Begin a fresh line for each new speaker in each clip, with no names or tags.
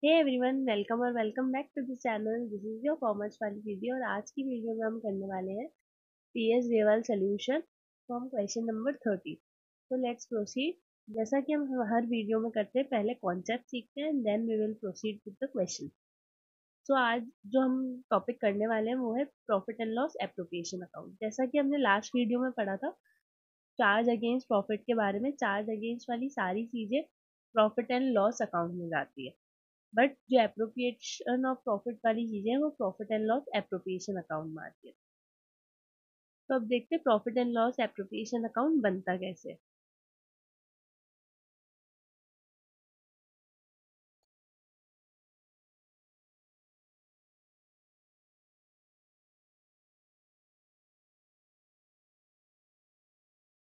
हे everyone, welcome और welcome back to this channel. This is your commerce वाली video और आज की वीडियो में हम करने वाले हैं PS Rewal solution from question number 30। तो लेट्स प्रोसीड। जैसा कि हम हर वीडियो में करते हैं, पहले कॉन्सेप्ट सीखते हैं, then we will proceed with the question. तो आज जो हम टॉपिक करने वाले हैं वो है profit and loss appropriation account. जैसा कि हमने लास्ट वीडियो में पढ़ा था चार्ज अगेंस्ट प्रॉफिट के बारे में, चार्ज अगेंस्ट वाली सारी चीजें प्रॉफिट एंड लॉस अकाउंट में जाती है, बट जो एप्रोप्रिएशन ऑफ प्रॉफिट वाली चीजें हैं वो profit and loss appropriation account में आती है। तो अब देखते हैं profit and loss appropriation account बनता कैसे।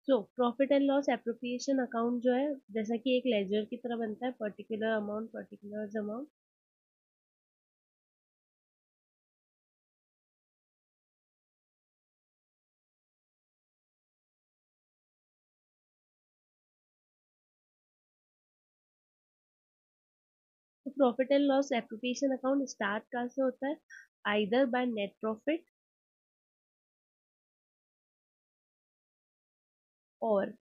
So profit and loss appropriation account जो है, जैसा कि एक लेजर की तरह बनता है, पर्टिकुलर अमाउंट पर्टिकुलर अमाउंट। तो profit and loss appropriation account start कहाँ से होता है? आइदर बाय नेट प्रॉफिट और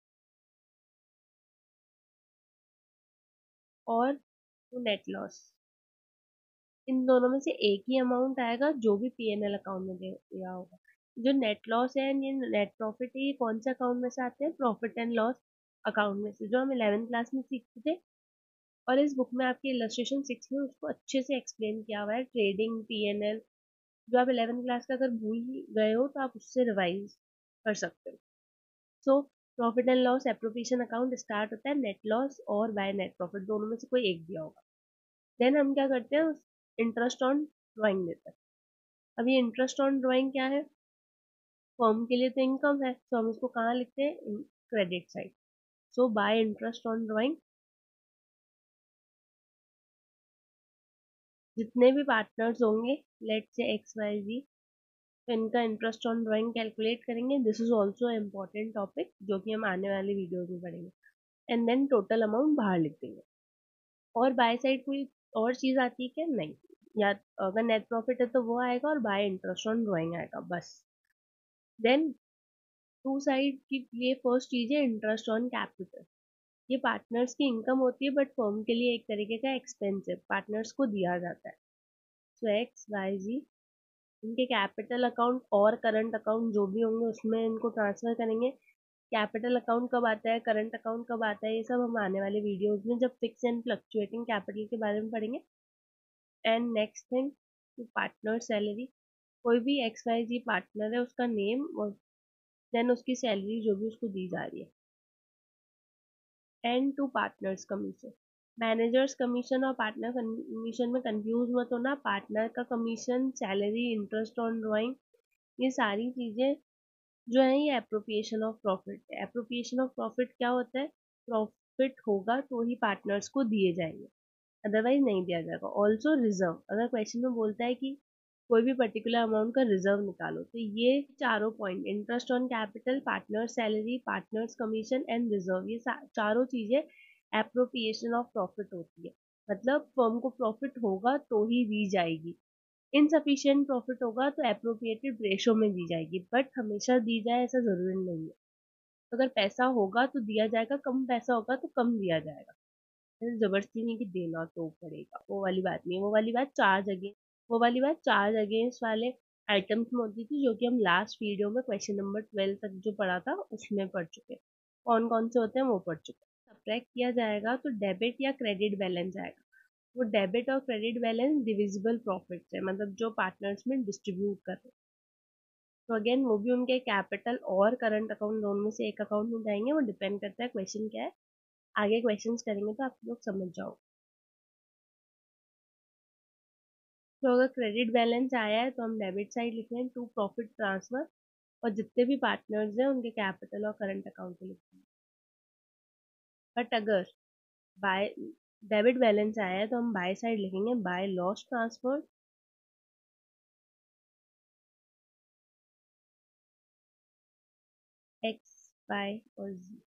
और नेट लॉस। इन दोनों में से एक ही अमाउंट आएगा जो भी पीएनएल अकाउंट में दिया होगा। जो नेट लॉस है एंड ये नेट प्रॉफिट है, ये कौन से अकाउंट में से आते हैं? प्रॉफिट एंड लॉस अकाउंट में से, जो हम 11th क्लास में सीखते थे। और इस बुक में आपकी इलस्ट्रेशन 6 में उसको अच्छे से एक्सप्लेन किया हुआ है, ट्रेडिंग पीएनएल। जो आप 11th क्लास का अगर भूल गए हो तो आप उससे रिवाइज कर सकते हो। So profit and loss appropriation account start होता है नेट लॉस और बाय नेट प्रॉफिट, दोनों में से कोई एक दिया होगा। देन हम क्या करते हैं, इंटरेस्ट ऑन ड्राइंग देते हैं। अब ये इंटरेस्ट ऑन ड्राइंग क्या है? फर्म के लिए तो इनकम है, तो हम इसको कहाँ लिखते हैं? Credit side. So bye interest on drawing, जितने भी पार्टनर्स होंगे, लेट्स से एक्स वाई जी, तो इनका इंटरेस्ट ऑन ड्राइंग कैलकुलेट करेंगे। This is also important topic जो कि हम आने वाली वीडियो में पढ़ेंगे। एंड देन टोटल अमाउंट बाहर लिख देंगे। और बाय साइड कोई और चीज आती है क्या? नहीं। या अगर नेट प्रॉफिट है तो वो आएगा और बाय इंटरेस्ट ऑन ड्राइंग आएगा बस। देन टू साइड की ये फर्स्ट चीज है इंटरेस्ट ऑन कैपिटल। ये पार्टनर्स की इनकम होती है, बट फर्म के लिए एक तरीके का एक्सपेंस है, पार्टनर्स को दिया जाता है। सो एक्स वाई जी इनके कैपिटल अकाउंट और करंट अकाउंट जो भी होंगे उसमें इनको ट्रांसफर करेंगे। कैपिटल अकाउंट कब आता है, करंट अकाउंट कब आता है, ये सब हम आने वाले वीडियोस में जब फिक्स एंड फ्लक्चुएटिंग कैपिटल के बारे में पढ़ेंगे। And next thing, partner salary. कोई भी एक्स वाई जी पार्टनर है, उसका नेम और देन उसकी सैलरी जो भी उसको दी जा रही है। And to partners commission. Managers commission और पार्टनर कमीशन में कंफ्यूज मत होना। पार्टनर का commission, salary, interest on drawing, ये सारी चीजें जो है ये एप्रोप्रिएशन ऑफ प्रॉफिट है। एप्रोप्रिएशन ऑफ प्रॉफिट क्या होता है? प्रॉफिट होगा तो ही पार्टनर्स को दिए जाएंगे, अदरवाइज नहीं दिया जाएगा। ऑल्सो रिजर्व, अगर क्वेश्चन में बोलता है कि कोई भी पर्टिकुलर अमाउंट का रिजर्व निकालो, तो ये चारों point, interest on capital, partner salary, partners commission and reserve, ये चारों चीजें एप्रोप्रिएशन ऑफ प्रॉफिट होती है। मतलब फर्म को प्रॉफिट होगा तो ही दी जाएगी। इनसफिशियंट प्रॉफिट होगा तो एप्रोप्रिएटेड रेशो में दी जाएगी, बट हमेशा दी जाए ऐसा जरूरी नहीं है। तो अगर पैसा होगा तो दिया जाएगा, कम पैसा होगा तो कम दिया जाएगा। ऐसे जबरदस्ती नहीं कि देना तो पड़ेगा, वो वाली बात नहीं है। वो वाली बात चार्ज अगेंस्ट वाले आइटम्स में होती थी, जो कि हम लास्ट वीडियो में क्वेश्चन नंबर 12 तक जो पढ़ा था उसमें पढ़ चुके हैं। कौन कौन से होते हैं वो पढ़ चुके हैं। सब्ट्रैक्ट किया जाएगा तो डेबिट या क्रेडिट बैलेंस आएगा। वो डेबिट और क्रेडिट बैलेंस डिविजिबल प्रॉफिट्स है, मतलब जो पार्टनर्स में डिस्ट्रीब्यूट कर रहे हैं। तो अगेन वो भी उनके कैपिटल और करंट अकाउंट दोनों में से एक अकाउंट में जाएंगे, वो डिपेंड करता है क्वेश्चन क्या है। आगे क्वेश्चंस करेंगे तो आप लोग समझ जाओ। तो अगर क्रेडिट बैलेंस आया है तो हम डेबिट साइड लिख रहे हैं टू प्रॉफिट ट्रांसफर, और जितने भी पार्टनर्स हैं उनके कैपिटल और करंट अकाउंट पे लिखते हैं। बट अगर बाय डेबिट बैलेंस आया है तो हम बाय साइड लिखेंगे by loss transfer, X Y और जी।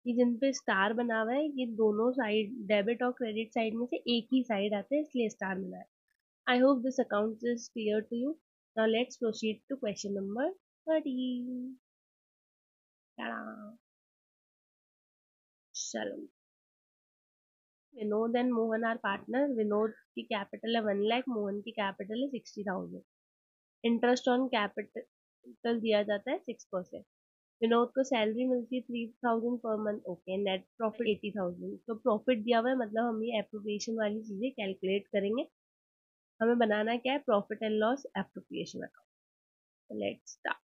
ये जिन पे स्टार बना हुआ है ये दोनों साइड, डेबिट और क्रेडिट साइड में से एक ही साइड आता है, इसलिए स्टार मिला है. I hope this account is clear to you. Now let's proceed to question number 13. Ta-da! चलो. Vinod and Mohan are partner. Vinod की कैपिटल है 1 लाख, मोहन की कैपिटल है 60,000. इंटरेस्ट ऑन कैपिटल दिया जाता है 6%. विनोद को सैलरी मिलती है 3,000 per month. Okay. Net profit 80,000. तो प्रॉफिट दिया हुआ है, मतलब हम ये एप्रोप्रिएशन वाली चीजें कैलकुलेट करेंगे. हमें बनाना क्या है, profit and loss appropriation account. Let's start.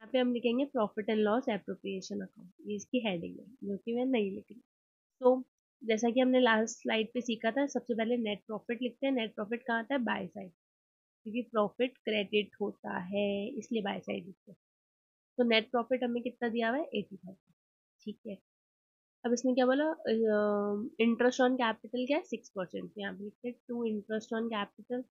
यहाँ पे हम लिखेंगे profit and loss appropriation account, ये इसकी हेडिंग है जो कि मैं नहीं लिख रही. तो जैसा कि हमने लास्ट स्लाइड पे सीखा था, सबसे पहले नेट प्रॉफिट लिखते हैं. नेट प्रॉफिट कहाँ आता है, बाय साइड, क्योंकि प्रॉफिट क्रेडिट होता है इसलिए बाय साइड लिखते हैं. तो नेट प्रॉफिट हमें कितना दिया हुआ है, 80,000. ठीक है. अब इसने क्या बोला, इंटरेस्ट ऑन कैपिटल क्या है, 6%. यहाँ पे लिखते हैं to interest on capital.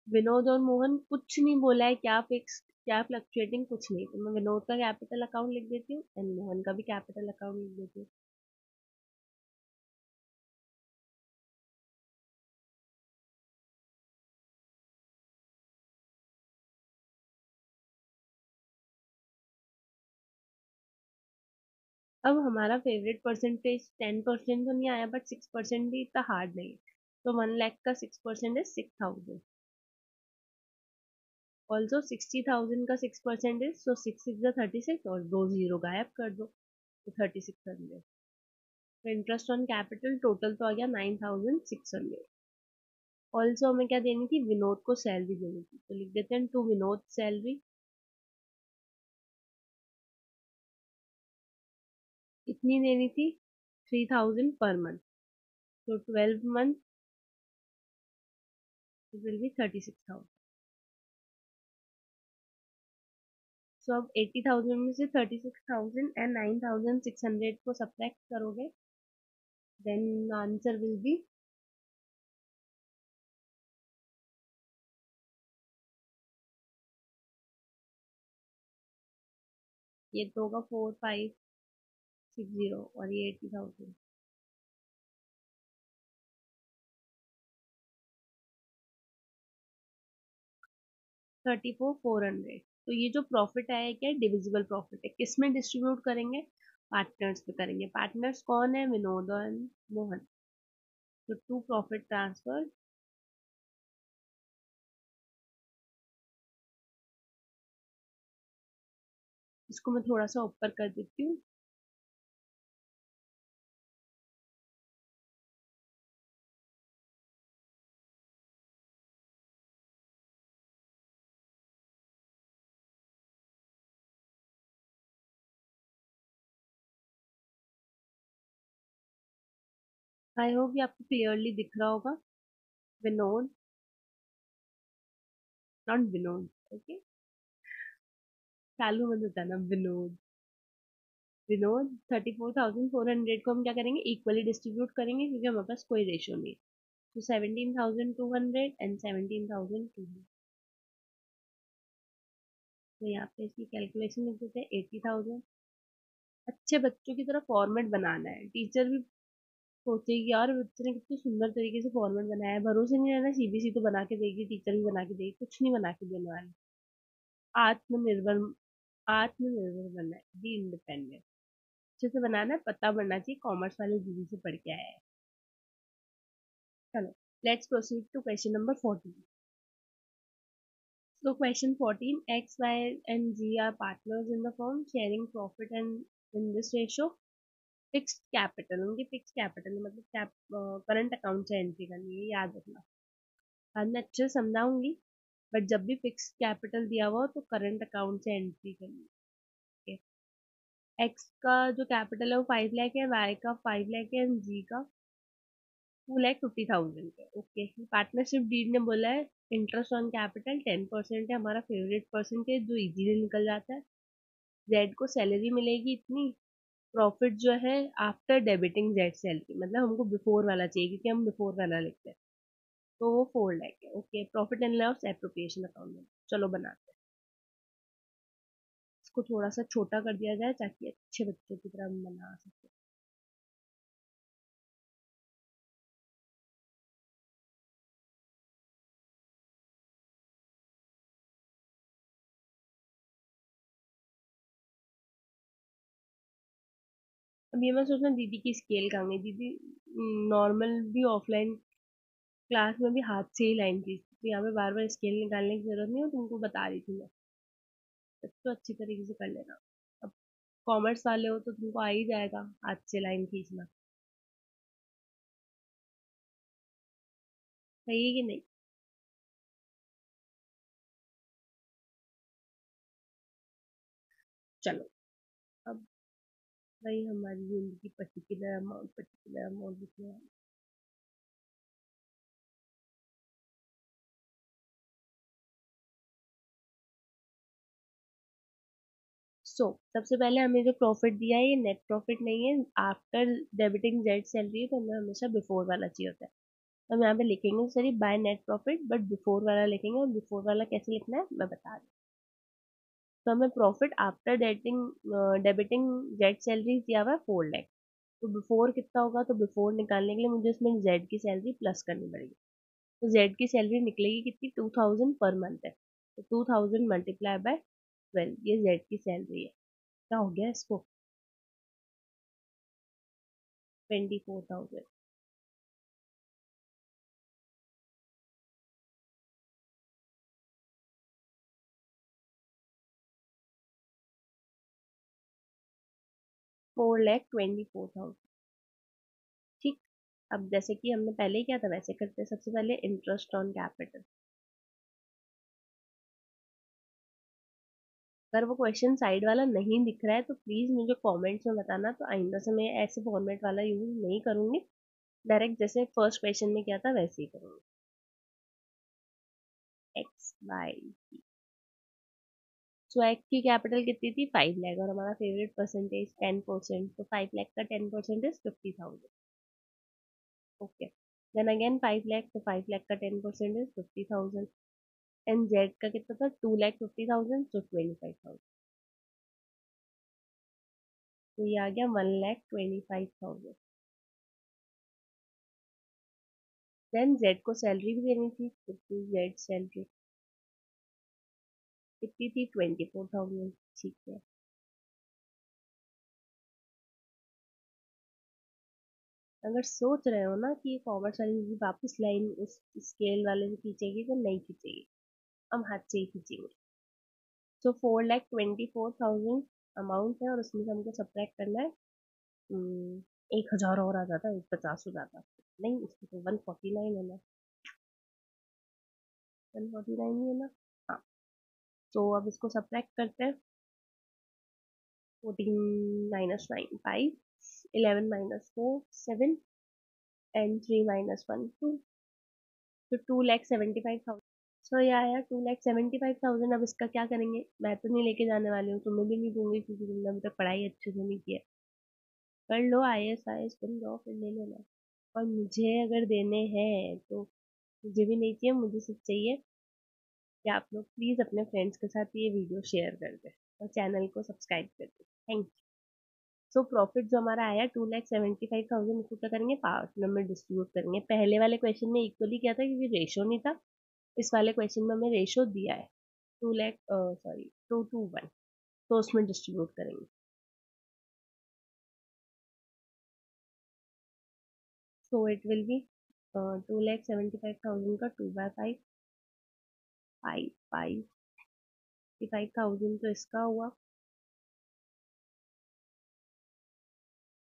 Vinod और मोहन कुछ नहीं बोला है, क्या फिक्स क्या फ्लक्चुएटिंग कुछ नहीं. तो मैं विनोद का कैपिटल अकाउंट लिख देती हूँ एंड मोहन का भी कैपिटल अकाउंट लिख देती हूँ. अब हमारा फेवरेट परसेंटेज 10% तो नहीं आया, बट 6% भी इतना हार्ड नहीं है. तो 1 लाख का 6% है 6,000. ऑल्सो 60,000 का 6% है, सो 6 6 36 और दो जीरो गायब कर दो, तो 3600. तो इंटरेस्ट ऑन कैपिटल टोटल तो आ गया 9,600. ऑल्सो हमें क्या देनी थी, विनोद को सैलरी देनी थी, तो लिख देते हैं टू विनोद सैलरी. कितनी देनी थी, 3,000 पर मंथ. तो 12 मंथ विल बी 36,000. सो अब 80,000 में से 36,000 एंड 9,600 को सब्ट्रैक्ट करोगे, देन आंसर विल बी, ये तो होगा 4,560 और ये 80,000. 34,400. तो ये जो प्रॉफिट आया है क्या, डिविजिबल प्रॉफिट है. किस में डिस्ट्रीब्यूट करेंगे, पार्टनर्स पे करेंगे. पार्टनर्स कौन है, विनोद और मोहन. तो टू प्रॉफिट ट्रांसफर. इसको मैं थोड़ा सा ऊपर कर देती हूँ. आई होप ये आपको क्लियरली दिख रहा होगा. विनोद, नॉट विनोद. ओके. चालू मत बताना, विनोद. विनोद 34,400 को हम क्या करेंगे, इक्वली डिस्ट्रीब्यूट करेंगे, क्योंकि हमारे पास कोई रेशियो नहीं है. तो 17,200 एंड 17,200. तो यहाँ पे इसकी कैलकुलेशन लिख देते हैं 80,000. अच्छे बच्चों की तरह फॉर्मेट बनाना है. टीचर भी सोचेगी यार बच्चे ने कितने सुंदर तरीके से फॉर्मेट बनाया है, भरोसे नहीं रहना, सीबीएसई तो बना के देगी, टीचर भी बना के देगी, कुछ नहीं बना के देने वाले. आत्मनिर्भर, आत्मनिर्भर बनना है, बी इंडिपेंडेंट. अच्छे से बनाना है, पता बनना चाहिए कॉमर्स वाले दीदी से पढ़ के आया है. चलो, let's proceed to question number 14. So question 14, X, Y and Z are partners in the firm sharing profit and in this ratio. Fixed capital, उनकी फिक्स कैपिटल मतलब करंट अकाउंट से एंट्री करनी है, याद रखना. बाद में अच्छे से समझाऊंगी, बट जब भी फिक्स कैपिटल दिया हुआ हो तो करंट अकाउंट से एंट्री करनी है. एक्स का जो कैपिटल है वो 5 लाख है, वाई का 5 लाख है एंड जी का 2,50,000 के। ओके, पार्टनरशिप डीड ने बोला है इंटरेस्ट ऑन कैपिटल 10% है, हमारा फेवरेट परसेंटेज जो इजीली निकल जाता है। जेड को सैलरी मिलेगी इतनी, प्रॉफिट जो है आफ्टर डेबिटिंग जेड सैलरी, मतलब हमको बिफोर वाला चाहिए क्योंकि हम बिफोर वाला लिखते हैं, तो वो 4 लाख है। Okay, profit and loss appropriation account में चलो बनाते हैं। इसको थोड़ा सा छोटा कर दिया जाए ताकि अच्छे बच्चों की तरह हम बना सके। अब ये मैं सोच रहा हूँ दीदी की स्केल कहाँ गई। दीदी नॉर्मल भी ऑफलाइन क्लास में भी हाथ से ही लाइन खींचती थी, यहाँ पे बार बार स्केल निकालने की जरूरत नहीं है, तुमको बता रही थी मैं। तो अच्छी तरीके से कर लेना। अब कॉमर्स वाले हो तो तुमको आ ही जाएगा हाथ से लाइन खींचना, सही है कि नहीं। चलो, अब वही हमारी जिंदगी पर्टिकुलर अमाउंट लिखने वाली। सबसे पहले हमें जो प्रॉफिट दिया है ये नेट प्रॉफिट नहीं है, आफ्टर डेबिटिंग जेड सैलरी है, तो हमें हमेशा बिफोर वाला चाहिए होता है। तो हम यहाँ पे लिखेंगे sorry bye net profit, but before वाला लिखेंगे, और बिफोर वाला कैसे लिखना है मैं बता रही हूँ। तो हमें profit after debiting Z salary दिया हुआ है 4 लाख, तो बिफोर कितना होगा, तो बिफोर निकालने के लिए मुझे इसमें जेड की सैलरी प्लस करनी पड़ेगी। तो जेड की सैलरी निकलेगी कितनी, 2,000 पर मंथ है, तो 2,000 मल्टीप्लाई बाय 12, ये जेड की सैलरी है। क्या हो गया इसको, 24,000। 4,24,000। ठीक। अब जैसे कि हमने पहले किया था वैसे करते हैं, सबसे पहले इंटरेस्ट ऑन कैपिटल। अगर वो क्वेश्चन साइड वाला नहीं दिख रहा है तो प्लीज मुझे कमेंट्स में बताना, तो आइंदा से मैं ऐसे फॉर्मेट वाला यूज नहीं करूंगी, डायरेक्ट जैसे फर्स्ट क्वेश्चन में किया था वैसे ही करूंगी। एक्स वाई, सो एक्स की कैपिटल कितनी थी, 5 लाख, और हमारा फेवरेट परसेंटेज 10%, तो 5 लाख का 10% is 50,000। Okay, then again 5 lakh, तो 5 लाख का 10% इज 50,000। एंड जेड का कितना था, 2,50,000, तो 25,000, तो ये आ गया 1,25,000। देन जेड को सैलरी भी देनी थी, तो जेड सैलरी कितनी थी, 24,000। ठीक है, अगर सोच रहे हो ना कि ये कॉमर्स वाली दीदी वापस लाइन उस स्केल वाले से खींचेगी तो नहीं खींचेगी, हम हाथ से ही खींचेंगे। तो 4,24,000 अमाउंट है, और उसमें से हमको सब्ट्रैक्ट करना है 1,000 और आ जाता है, 50 हो जाता है, नहीं इसमें तो 149 है ना, 149 ही है ना। हाँ, तो अब इसको सब्ट्रैक्ट करते हैं। 14 माइनस 9 5, 11 माइनस 4 7, एंड 3 माइनस 1 2, तो 2,75,000। सो ये आया 2,75,000। अब इसका क्या करेंगे, मैं तो नहीं लेके जाने वाली हूँ, तुम्हें भी नहीं दूंगी क्योंकि तुमने अभी तक पढ़ाई अच्छे से नहीं की है। कर लो IAS बन जाओ, फिर ले लेना। और मुझे अगर देने हैं तो मुझे भी नहीं चाहिए, मुझे सिर्फ चाहिए कि आप लोग प्लीज अपने फ्रेंड्स के साथ ये वीडियो शेयर कर दें और चैनल को सब्सक्राइब कर दें। Thank you. सो प्रॉफिट जो हमारा आया 2,75,000, इसको क्या करेंगे, पार्टनर में डिस्ट्रीब्यूट करेंगे। पहले वाले क्वेश्चन में इक्वली किया था क्योंकि रेशो नहीं था, इस वाले क्वेश्चन में हमें रेशो दिया है 2 लाख, सॉरी 2 to 1, तो उसमें डिस्ट्रीब्यूट करेंगे। सो इट विल बी 2,75,000 का 2/5, 55,000, तो इसका हुआ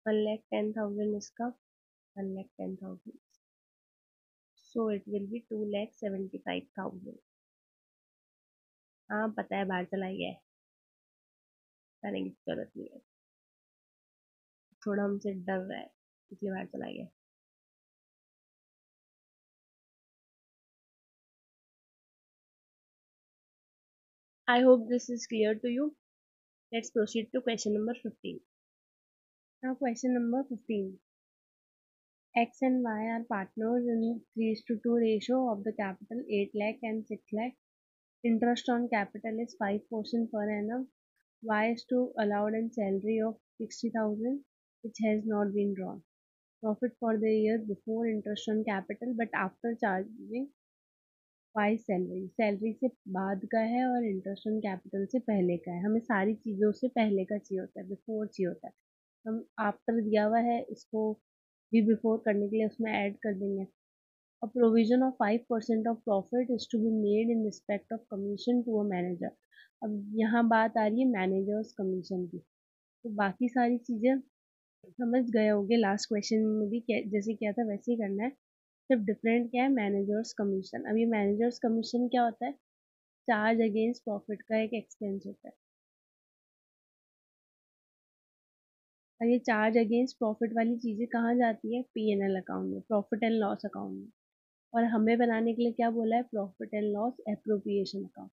1,10,000, इसका 1,10,000, सो इट विल बी 2,75,000। हाँ पता है बाहर चला गया है, करने की जरूरत नहीं है, थोड़ा हमसे डर रहा है इसलिए बाहर चला गया है। I hope this is clear to you. Let's proceed to question number 15. Now question number 15. X and Y are partners in 3:2 ratio of the capital 8 lakh and 6 lakh. Interest on capital is 5% per annum. Y is to allowed in salary of 60,000 which has not been drawn. Profit for the year before interest on capital but after charging Y salary से बाद का है और interest on capital से पहले का है. हमें सारी चीज़ों से पहले का चाहिए होता है, बिफोर चाहिए होता है. हम आफ्टर दिया हुआ है, इसको भी बिफोर करने के लिए उसमें ऐड कर देंगे. A provision of 5% of profit is to be made in respect of commission to a manager. अब यहाँ बात आ रही है मैनेजर्स कमीशन की. तो बाकी सारी चीज़ें समझ गए होंगे, लास्ट क्वेश्चन में भी जैसे किया था वैसे ही करना है. सिर्फ डिफरेंट क्या है, मैनेजर्स कमीशन. अब ये मैनेजर्स कमीशन क्या होता है, चार्ज अगेंस्ट प्रॉफिट का एक एक्सपेंस होता है. और ये चार्ज अगेंस्ट प्रॉफिट वाली चीज़ें कहाँ जाती है, P&L अकाउंट में, प्रॉफिट एंड लॉस अकाउंट में. और हमें बनाने के लिए क्या बोला है, profit and loss appropriation account.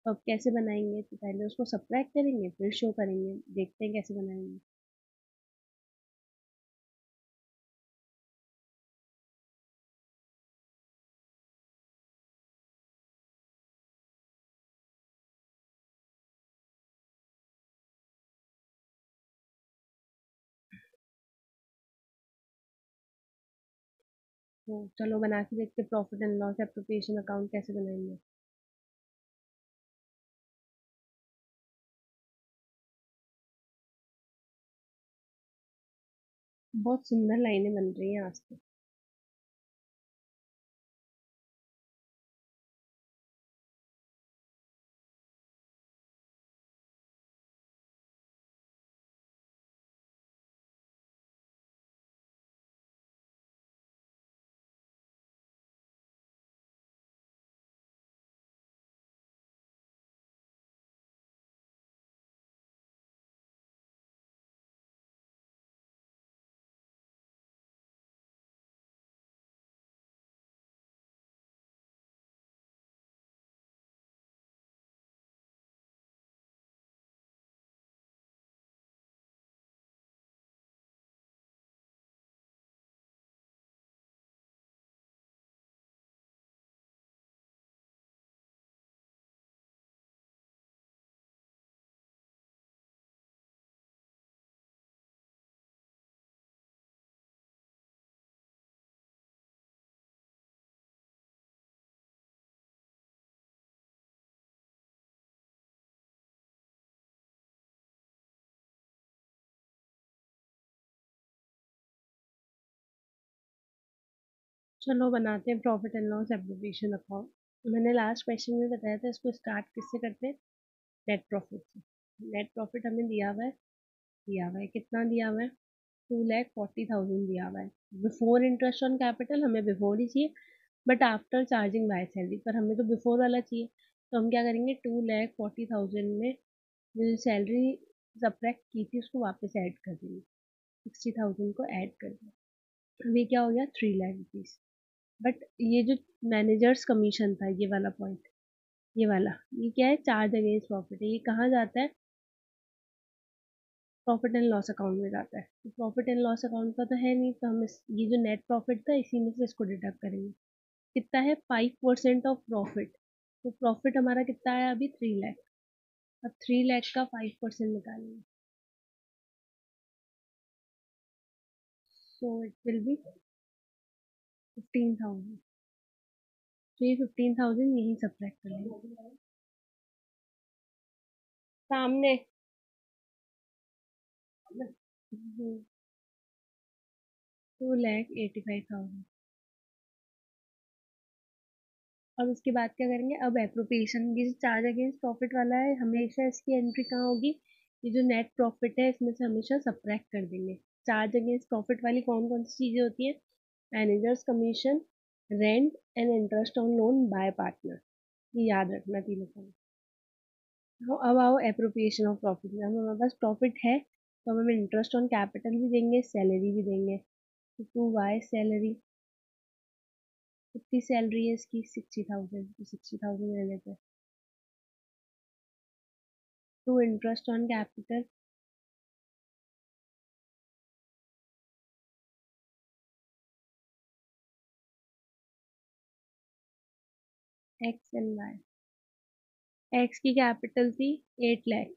तो अब कैसे बनाएंगे, तो पहले उसको सब्ट्रैक्ट करेंगे फिर शो करेंगे. देखते हैं कैसे बनाएंगे. तो चलो बना के देखते, profit and loss appropriation account कैसे बनाएंगे. बहुत सुंदर लाइनें बन रही हैं आज तो. चलो बनाते हैं profit and loss appropriation account. मैंने लास्ट क्वेश्चन में बताया था, इसको स्टार्ट किससे करते हैं, नेट प्रॉफिट से. नेट प्रॉफिट हमें दिया हुआ है कितना दिया हुआ है, 2,40,000 दिया हुआ है. बिफोर इंटरेस्ट ऑन कैपिटल हमें बिफोर ही चाहिए, but after charging by salary, पर हमें तो बिफोर वाला चाहिए. तो हम क्या करेंगे, 2,40,000 में जो सैलरी सब्ट्रैक्ट की थी उसको वापस ऐड कर देंगे, 60,000 को ऐड कर देंगे. अभी क्या हो गया, 3,00,000 रुपीज़. बट ये जो मैनेजर्स कमीशन था, ये वाला पॉइंट, ये वाला, ये क्या है, चार्ज अगेंस्ट प्रॉफिट है. ये कहाँ जाता है, प्रॉफिट एंड लॉस अकाउंट में जाता है. तो प्रॉफिट एंड लॉस अकाउंट का तो है नहीं, तो हम ये जो नेट प्रॉफिट था इसी में से इसको डिडक्ट करेंगे. कितना है, 5% ऑफ प्रॉफिट. तो प्रॉफिट हमारा कितना आया अभी, 3,00,000. अब 3,00,000 का 5% निकालेंगे. सो इट विल बी 15,000. तो ये 15,000 यहीं सब्ट्रैक्ट करेंगे सामने. 2,85,000. अब इसके बाद क्या करेंगे, अब एप्रोप्रिएशन, ये जो चार्ज अगेंस्ट प्रॉफिट वाला है हमेशा इसकी एंट्री कहाँ होगी, ये जो नेट प्रॉफिट है इसमें से हमेशा सब्ट्रैक्ट कर देंगे. चार्ज अगेंस्ट प्रॉफिट वाली कौन कौन सी चीजें होती है, managers commission, rent and interest on loan by partner. ये याद रखना तीनों का. तो अब आओ एप्रोप्रिएशन ऑफ प्रॉफिट में. अब हमारे पास प्रॉफिट है तो हम हमें इंटरेस्ट ऑन कैपिटल भी देंगे, सैलरी भी देंगे. तो 2 y सैलरी, कितनी सैलरी है इसकी, 60,000. तो 60,000 ले लेते हैं. To interest on capital X and Y. X की कैपिटल थी 8 लाख।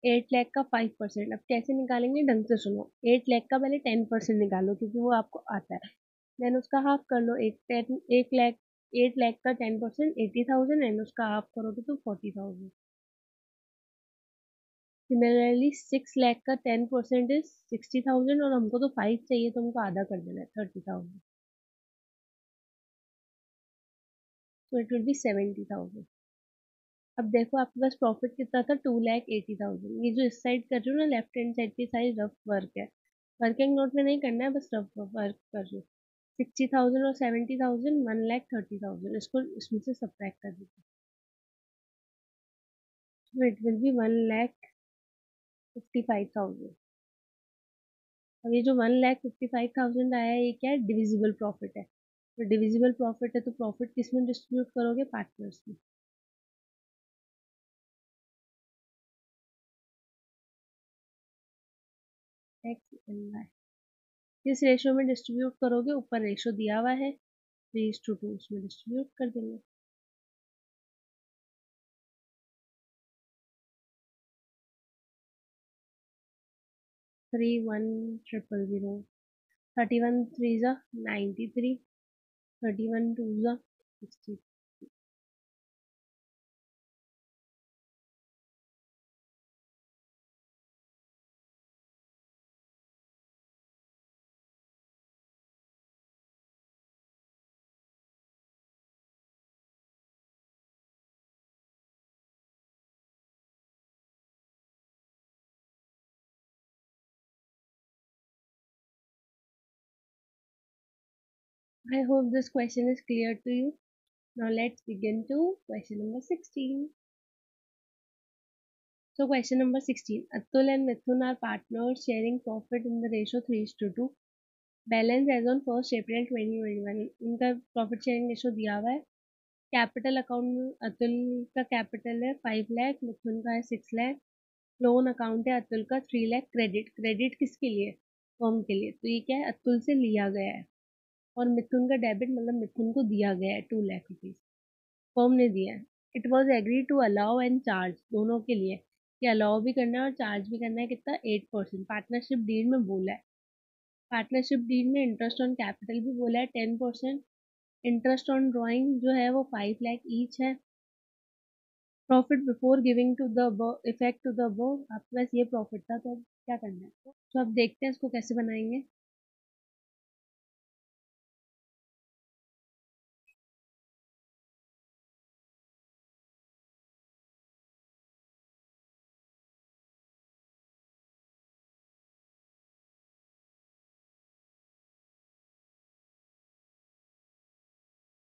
8 लाख का 5%। अब कैसे निकालेंगे, ढंग से सुनो। 8 लाख का पहले 10% निकालो क्योंकि वो आपको आता है। देन उसका हाफ कर लो। 1 लाख 8 लाख का 10% 80,000 एंड उसका हाफ करोगे तो 40,000। सिमिलरली 6 लाख का 10% इज 60,000 और हमको तो 5 चाहिए तो हमको आधा कर देना है 30,000। तो इट विल बी 70,000। अब देखो आपके पास प्रॉफिट कितना था, 2,80,000। ये जो इस साइड कर रही हूँ ना, लेफ्ट हैंड साइड की साइड रफ वर्क है। वर्किंग नोट में नहीं करना है, बस रफ वर्क कर रही हूँ। 60,000 और 70,000 1,30,000, इसको इसमें से सब्ट्रैक्ट कर दीजिए। तो इट विल बी 1,55,000। अब ये जो 1,55,000 आया है, ये क्या है, डिविजिबल प्रॉफिट है। तो डिविजिबल प्रॉफिट है तो प्रॉफिट किस में डिस्ट्रीब्यूट करोगे, पार्टनर्स में। एक्स एंड वाई किस रेशियो में डिस्ट्रीब्यूट करोगे, ऊपर रेशियो दिया हुआ है 3:2 उसमें डिस्ट्रीब्यूट कर देंगे। 31,000। 31 3 जा 93। 31 2 जा 60। I hope this question is clear to you. Now let's begin to question number 16. So question number 16. Atul and Mithun are partners sharing profit in the ratio 3:2. Balance as on 1st April 2021. इनका profit sharing ratio दिया हुआ है। Capital account में अतुल का capital है 5 लाख, मिथुन का है 6 lakh. Loan account है अतुल का 3 लाख। क्रेडिट क्रेडिट किसके लिए, फर्म के लिए। तो ये क्या है, अतुल से लिया गया है। और मिथुन का डेबिट मतलब मिथुन को दिया गया है 2 लाख रुपीज, फर्म ने दिया है। It was agree to allow and charge, दोनों के लिए कि अलाउ भी करना है और चार्ज भी करना है। कितना, 8%। पार्टनरशिप डीड में बोला है। पार्टनरशिप डीड में इंटरेस्ट ऑन कैपिटल भी बोला है 10%। इंटरेस्ट ऑन ड्राइंग जो है वो 5 लाख ईच है। Profit before giving to the effect to the आपके पास ये प्रॉफिट था, तो अब क्या करना है। तो अब देखते हैं इसको कैसे बनाएंगे।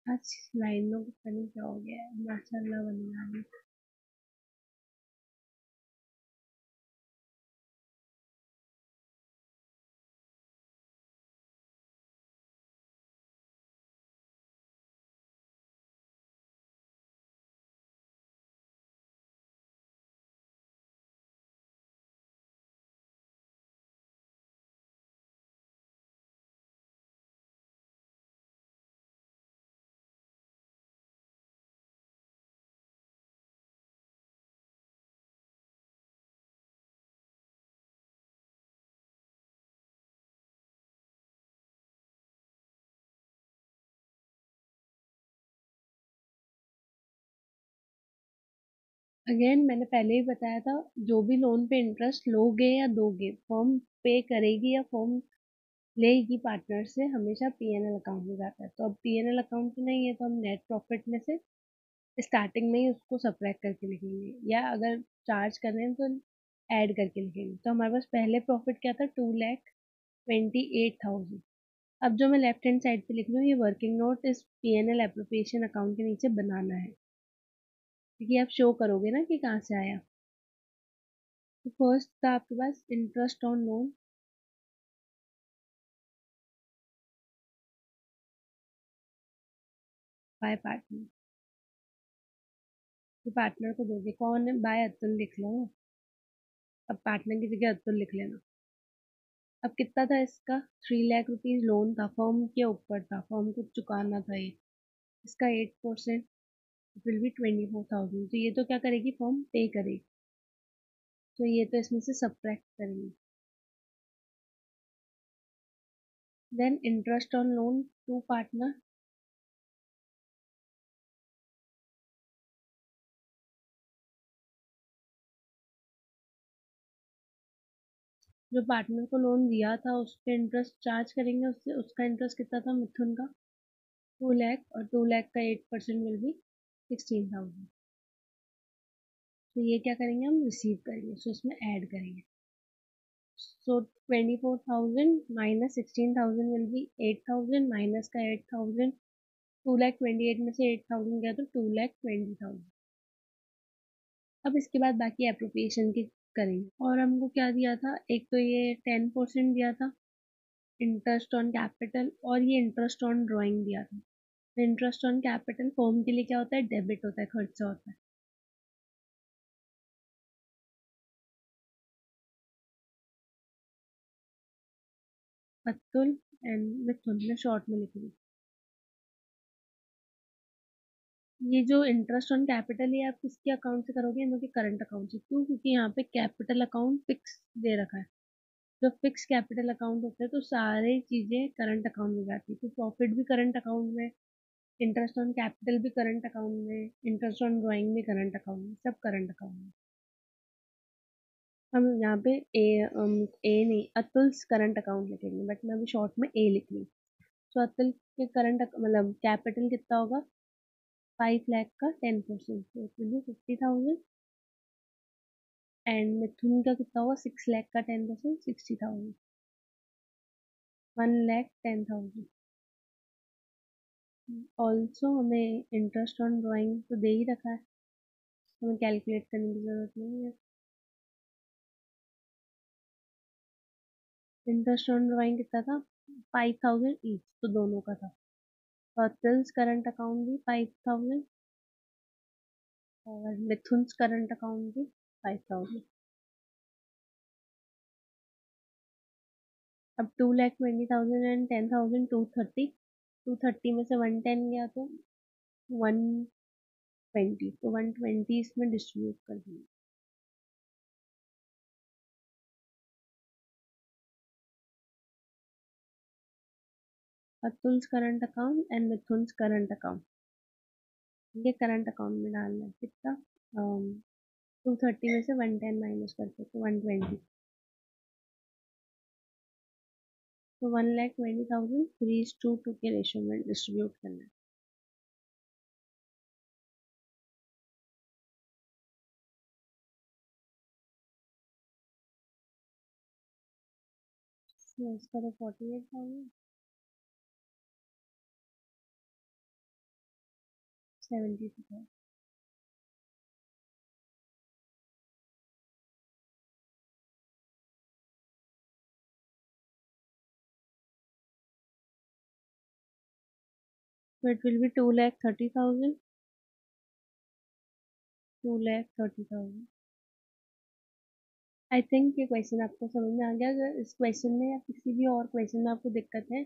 आज लाइनों को पता नहीं क्या हो गया है, माशाल्लाह बना रही। अगेन मैंने पहले ही बताया था, जो भी लोन पे इंटरेस्ट लोगे या दोगे, फर्म पे करेगी या फर्म लेगी पार्टनर से, हमेशा पीएनएल अकाउंट में जाता है। तो अब पीएनएल अकाउंट में नहीं है तो हम नेट प्रॉफिट में से स्टार्टिंग में ही उसको सब्ट्रैक्ट करके लिखेंगे, या अगर चार्ज कर रहे हैं तो ऐड करके लिखेंगे। तो हमारे पास पहले प्रॉफिट क्या था, 2,28,000। अब जो मैं लेफ्ट हैंड साइड पे लिख रही हूँ, ये वर्किंग नोट इस पीएनएल एप्रोप्रिएशन अकाउंट के नीचे बनाना है, क्योंकि आप शो करोगे ना कि कहाँ से आया। तो फर्स्ट था आपके पास interest on loan, by partner. तो पार्टनर को दोगे, कौन है, बाय अतुल लिख लो। अब पार्टनर की जगह अतुल लिख लेना। अब कितना था इसका, 3 लाख रुपीज लोन था, फर्म के ऊपर था, फर्म को चुकाना था ये। इसका 8% विल बी 24,000। तो ये तो क्या करेगी, फर्म पे करेगी, तो ये तो इसमें से सब्ट्रैक्ट करेंगे। Then interest on loan to partner, जो पार्टनर को लोन दिया था उस पे इंटरेस्ट चार्ज करेंगे, उससे उसका इंटरेस्ट कितना था मिथुन का, 2 लाख, और 2 लाख का 8% विल बी 16,000। तो ये क्या करेंगे, हम रिसीव करेंगे, सो इसमें ऐड करेंगे। सो 24,000 माइनस 16,000 विल बी 8,000, माइनस का 8,000, 2,28,000 में से 8,000 गया तो 2,20,000। अब इसके बाद बाकी अप्रोप्रिएशन की करेंगे। और हमको क्या दिया था, एक तो ये 10% दिया था इंटरेस्ट ऑन कैपिटल, और ये इंटरेस्ट ऑन ड्राइंग दिया था। इंटरेस्ट ऑन कैपिटल फर्म के लिए क्या होता है, डेबिट होता है, खर्चा होता है। अतुल एंड मिथुन ने शॉर्ट में लिख दी। ये जो इंटरेस्ट ऑन कैपिटल है आप किसके अकाउंट से करोगे, इनके करंट अकाउंट से। क्यों, क्योंकि यहाँ पे कैपिटल अकाउंट फिक्स दे रखा है। जब फिक्स कैपिटल अकाउंट होता है तो सारी चीजें करंट अकाउंट में जाती है, तो प्रॉफिट भी करंट अकाउंट में, इंटरेस्ट ऑन कैपिटल भी करंट अकाउंट में, इंटरेस्ट ऑन ड्राइंग भी करंट अकाउंट में, सब करंट अकाउंट में। हम यहाँ पे ए नहीं, अतुल्स करंट अकाउंट लिखेंगे, बट मैं अभी शॉर्ट में ए लिख रही हूँ। तो अतुल के करंट मतलब कैपिटल कितना होगा, 5 लाख का 10%, तो 50,000। एंड मिथुन का कितना होगा, 6 लाख का 10%, 60,000, 1,10,000। ऑल्सो हमें इंटरेस्ट ऑन ड्राइंग तो दे ही रखा है, हमें कैलकुलेट करने की जरूरत नहीं है। इंटरेस्ट ऑन ड्राइंग कितना था, 5,000 ईच, तो दोनों का था। अतुल्स करंट अकाउंट भी 5,000 और मिथुन्स करंट अकाउंट भी 5,000। अब 2,20,000 एंड 10,000, 230, 230 में से 110 गया तो 120, तो 120 इसमें डिस्ट्रीब्यूट कर दिया। Atul's current account and Mithun's current account, ये करंट अकाउंट में डालना है कितना, 230 में से 110 माइनस करके तो 120, तो 1,20,000 3:2 के रेशियो में डिस्ट्रीब्यूट करना है। तो इसका तो 48,000, 72,000। So it will be 2,30,000, 2,30,000। I think ये क्वेश्चन आपको समझ में आ गया। अगर इस क्वेश्चन में या किसी भी और क्वेश्चन में आपको दिक्कत है,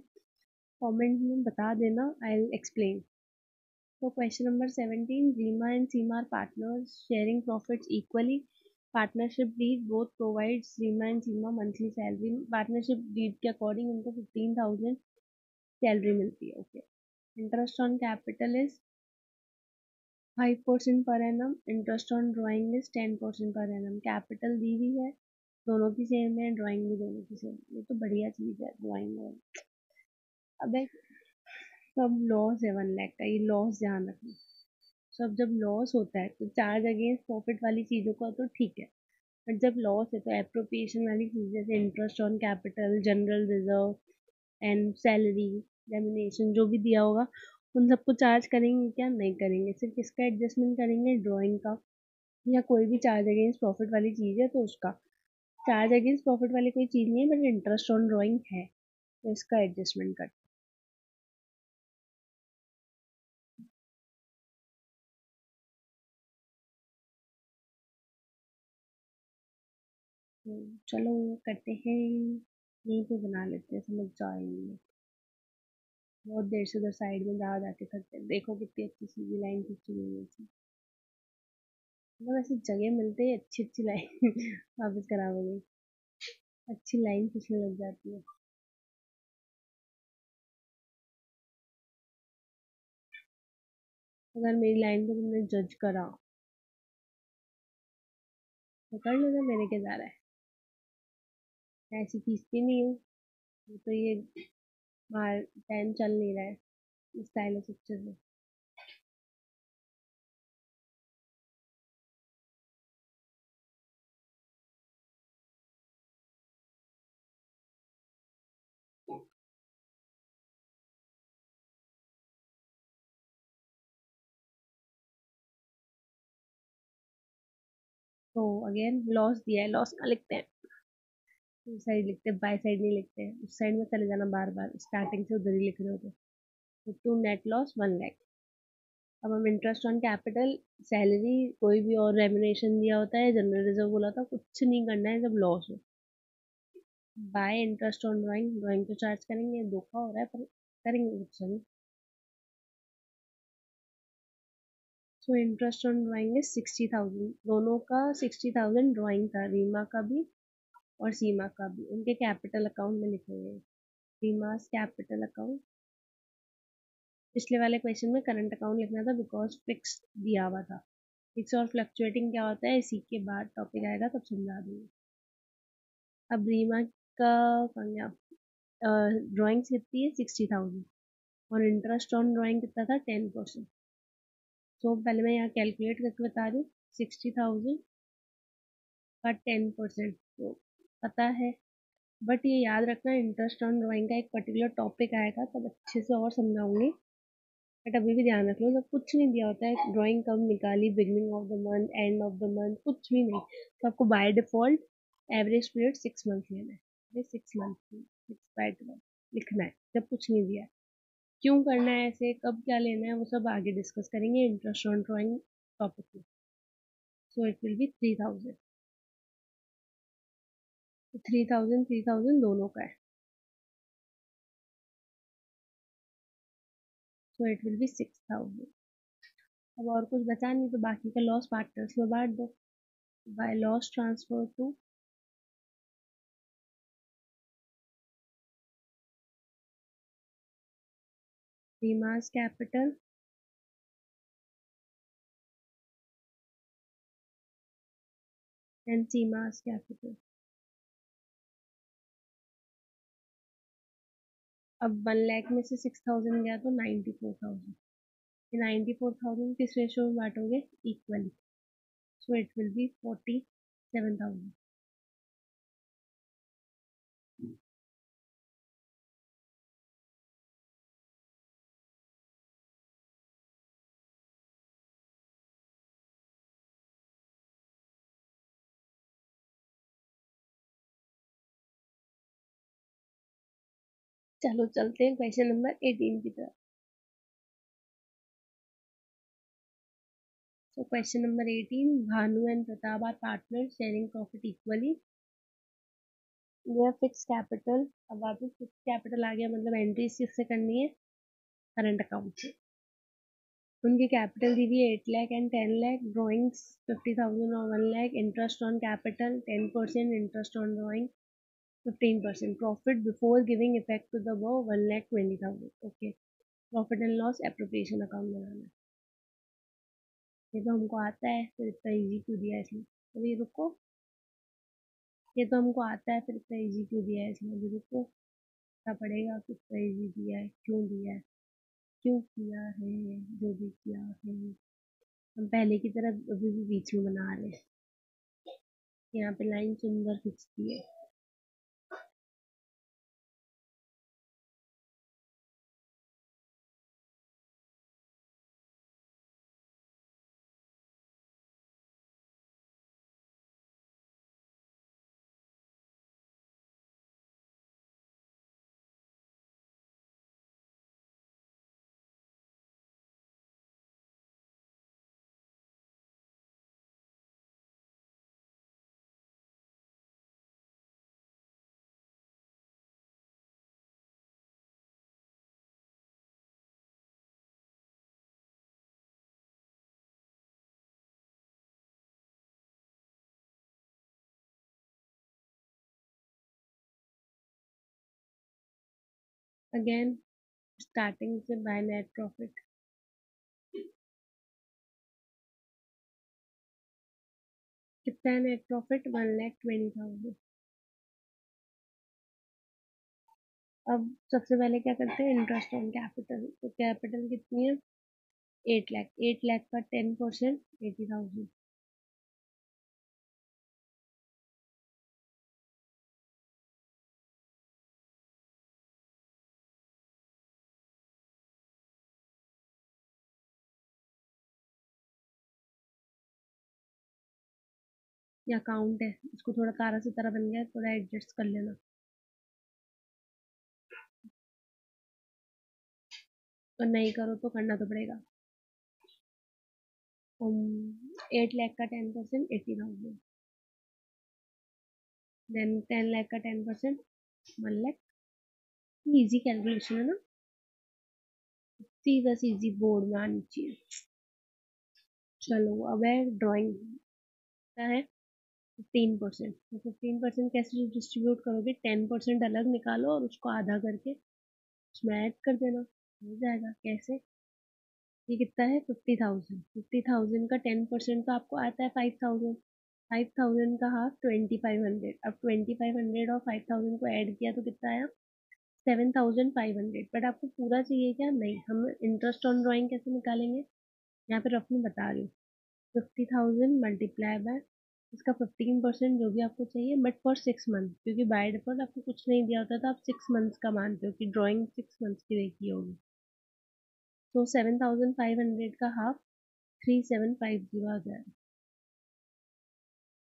कमेंट में बता देना, आई विल एक्सप्लेन। तो question number 17, Reema and Seema are partners sharing profits equally. Partnership deed both provides Reema and Seema monthly salary. Partnership deed के अकॉर्डिंग उनको 15,000 सैलरी मिलती है। Okay. Interest on capital is 5% per annum, interest on drawing is 10% per annum. Capital दी हुई है, दोनों की same है, drawing भी दोनों की सेम है, ये तो बढ़िया चीज है ड्राइंग में। अब एक सब लॉस है 1 लाख का, ये लॉस ध्यान रखना। सब जब लॉस होता है तो चार्ज अगेंस्ट प्रॉफिट वाली चीजों का तो ठीक है, बट जब लॉस है तो एप्रोप्रिएशन वाली चीज जैसे interest on capital, general reserve and salary, remuneration जो भी दिया होगा उन सबको चार्ज करेंगे क्या, नहीं करेंगे। सिर्फ इसका एडजस्टमेंट करेंगे ड्राइंग का, या कोई भी चार्ज अगेंस्ट प्रॉफिट वाली चीज है तो उसका। चार्ज अगेंस्ट प्रॉफिट वाली कोई चीज नहीं है, बट इंटरेस्ट ऑन ड्राइंग है, तो इसका एडजस्टमेंट कर। चलो करते हैं, यहीं पे बना लेते हैं, समझ जाएंगे। बहुत देर से उधर साइड में जा जाके थकते हैं। देखो कितनी अच्छी सीधी लाइन खींची हुई है इसमें। मतलब ऐसी जगह मिलते ही अच्छी अच्छी लाइन वापस खराब हो गई। अच्छी लाइन खींचने लग जाती है। अगर मेरी लाइन को तुमने जज करा तो कर लो ना, मेरे क्या जा रहा है। मैं ऐसी खींचती नहीं हूँ। तो ये मार पेन चल नहीं रहा है स्टाइलिश अच्छे से। तो अगेन लॉस दिया है, लॉस का लिखते हैं। उस साइड लिखते हैं, बाय साइड नहीं लिखते हैं। उस साइड में चले जाना बार बार, स्टार्टिंग से उधर ही लिख रहे होते। तो टू नेट लॉस 1 लाख। अब हम इंटरेस्ट ऑन कैपिटल, सैलरी, कोई भी और रेम्युनेशन दिया होता है, जनरल रिजर्व बोला था, कुछ नहीं करना है जब लॉस हो। Bye interest on drawing, drawing तो चार्ज करेंगे, धोखा हो रहा है पर करेंगे कुछ नहीं। So interest on drawing is 60,000। दोनों का 60,000 ड्राइंग था, रीमा का भी और सीमा का भी। उनके कैपिटल अकाउंट में लिखे हुए हैं। रीमास कैपिटल अकाउंट। पिछले वाले क्वेश्चन में करंट अकाउंट लिखना था बिकॉज फिक्स दिया हुआ था। फिक्स और फ्लक्चुएटिंग क्या होता है इसी के बाद टॉपिक आएगा तब समझा दूंगी। अब रीमा का ड्राइंग कितनी है, 60,000, और इंटरेस्ट ऑन ड्राइंग कितना था, 10%। तो पहले मैं यहाँ कैलकुलेट करके बता रही हूँ। 60,000 का 10%, तो पता है। बट ये याद रखना, इंटरेस्ट ऑन ड्राइंग का एक पर्टिकुलर टॉपिक आएगा तब अच्छे से और समझाऊंगी। बट अभी भी ध्यान रख लो, जब कुछ नहीं दिया होता है ड्राइंग कब निकाली, beginning of the month, end of the month, कुछ भी नहीं, तो आपको by default average period 6 month लेना है। 6 मंथ, 6/12 लिखना है जब कुछ नहीं दिया है। क्यों करना है ऐसे, कब क्या लेना है, वो सब आगे डिस्कस करेंगे इंटरेस्ट ऑन ड्राइंग टॉपिक में। सो इट विल बी 3,000। 3,000 3,000 दोनों का है। सो इट विल बी 6,000। अब और कुछ बचा नहीं तो बाकी का लॉस पार्टनर्स में बांट दो। By loss transfer to Reema's capital and Seema's capital. अब 1 लाख में से 6,000 गया तो 94,000। 94,000 किस रेशो में बांटोगे, equally. So it will be 47,000। चलो चलते हैं क्वेश्चन नंबर 18 की तरफ। So question number 18, Bhanu and Pratap are partners sharing profit equally. Their fixed capital, अब वापस फिक्स कैपिटल आ गया, मतलब एंट्री किससे करनी है, करंट अकाउंट से। उनकी कैपिटल दी हुई है 8 लाख एंड 10 लाख, ड्रॉइंग्स 50,000 और 1 lakh, interest on capital 10%, interest on drawing 15%, profit before giving effect to the वो 1,20,000। Okay, profit and loss appropriation account बनाना है। ये तो हमको आता है, फिर इतना इजी क्यों दिया है इसमें। अभी रुको, ये तो हमको आता है, फिर इतना इजी क्यों दिया है इसमें। अभी रुको, पता पड़ेगा कितना इजी दिया है, क्यों दिया है, क्यों किया है जो भी किया है। हम पहले की तरह अभी भी बीच में बना रहे हैं। यहाँ पे लाइन सुंदर खिंचती है। अगेन स्टार्टिंग से बाय नेट प्रॉफिट। कितना है नेट प्रॉफिट? 1,20,000। अब सबसे पहले क्या करते हैं, इंटरेस्ट ऑन कैपिटल। तो कैपिटल कितनी है? 8 लाख। 8 लाख का 10% 80,000। ये अकाउंट है, इसको थोड़ा तारा सितारा बन गया, थोड़ा एडजस्ट कर लेना। और नहीं करो तो करना तो पड़ेगा। 8 लाख का 10% 80,000। देन 10 लाख का 10% 1 लाख। इजी कैलकुलेशन है ना, सीधा सीधी बोर्ड में आनी चाहिए। चलो अब है ड्राइंग। क्या है? 15%। तो 15% कैसे डिस्ट्रीब्यूट करोगे? 10% अलग निकालो और उसको आधा करके उसमें ऐड कर देना, हो जाएगा। कैसे? ये कितना है? 50,000। 50,000 का 10% तो आपको आता है 5,000। 5,000 का हाफ 2,500। अब 2,500 और 5,000 को ऐड किया तो कितना आया? 7,500। बट आपको पूरा चाहिए क्या? नहीं, हम इंटरेस्ट ऑन ड्राइंग कैसे निकालेंगे, यहाँ पे रफ में बता रही हूँ। 50,000 मल्टीप्लाई बाय इसका 15% जो भी आपको चाहिए, बट फॉर 6 मंथ, क्योंकि बाय डिफॉल्ट आपको कुछ नहीं दिया होता, तो आप 6 मंथ्स का मानते हो कि ड्राइंग 6 मंथ्स की देखी होगी। तो 7,500 का हाफ 3,750 आ जाएगा।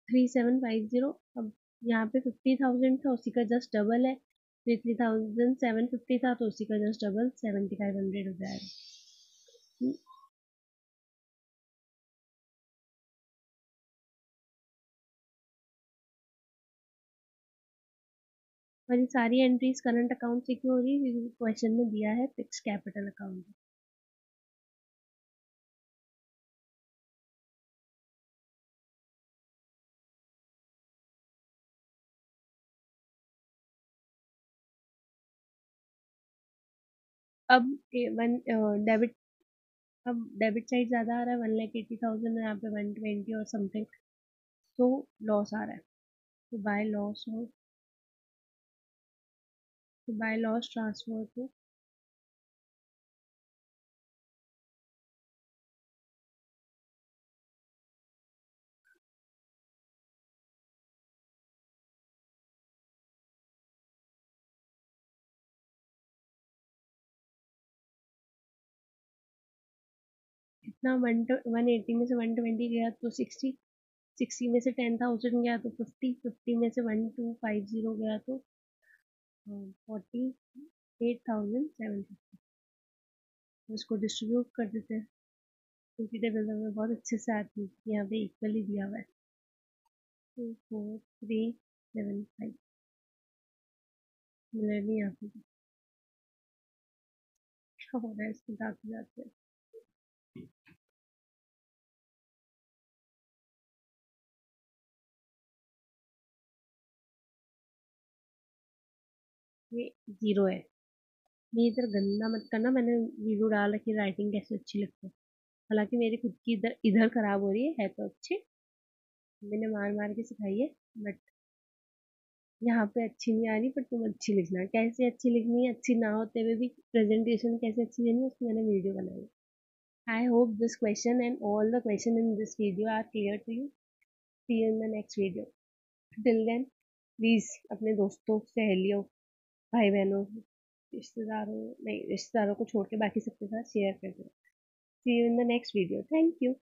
3,750। अब यहाँ पे 50,000 था, उसी का जस्ट डबल है। 3,750 था तो उसी का जस्ट डबल 7,500 हो जाएगा। और ये सारी एंट्रीज करंट अकाउंट से क्यों हो रही है? क्योंकि क्वेश्चन में दिया है फिक्स कैपिटल अकाउंट। अब वन डेबिट, अब डेबिट साइड ज्यादा आ रहा है, 1,80,000 यहाँ पे 120 और समथिंग, तो लॉस आ रहा है। तो बाय लॉस हो, तो बाय लॉस ट्रांसफर को कितना, 180 में से 120 गया तो 60, 60 में से 10,000 गया तो 50, 50 में से 1,250 गया तो 48,750। इसको डिस्ट्रीब्यूट कर देते हैं, क्योंकि टेबल में बहुत अच्छे से आती है, यहाँ पे इक्वली दिया हुआ है। 2,4,3,7,5 मिलर नहीं आती, क्या हो रहा है इसको जाते जाते। ये 0 है। ये इधर गंदा मत करना, मैंने वीडियो डाल रखी राइटिंग कैसे अच्छी लगती है। हालांकि मेरी खुद की इधर इधर खराब हो रही है तो अच्छी, मैंने मार मार के सिखाई है, बट यहाँ पे अच्छी नहीं आ रही। पर तुम अच्छी लिखना, कैसे अच्छी लिखनी है, अच्छी ना होते हुए भी प्रेजेंटेशन कैसे अच्छी देनी है, उसकी मैंने वीडियो बनाई है। I hope this question and all the question in this video are clear to you. See you in the next video. Till then please अपने दोस्तों, सहेलियों, भाई बहनों, रिश्तेदारों, नहीं रिश्तेदारों को छोड़ के बाकी सबके साथ शेयर कर दो। See you in the next video. Thank you.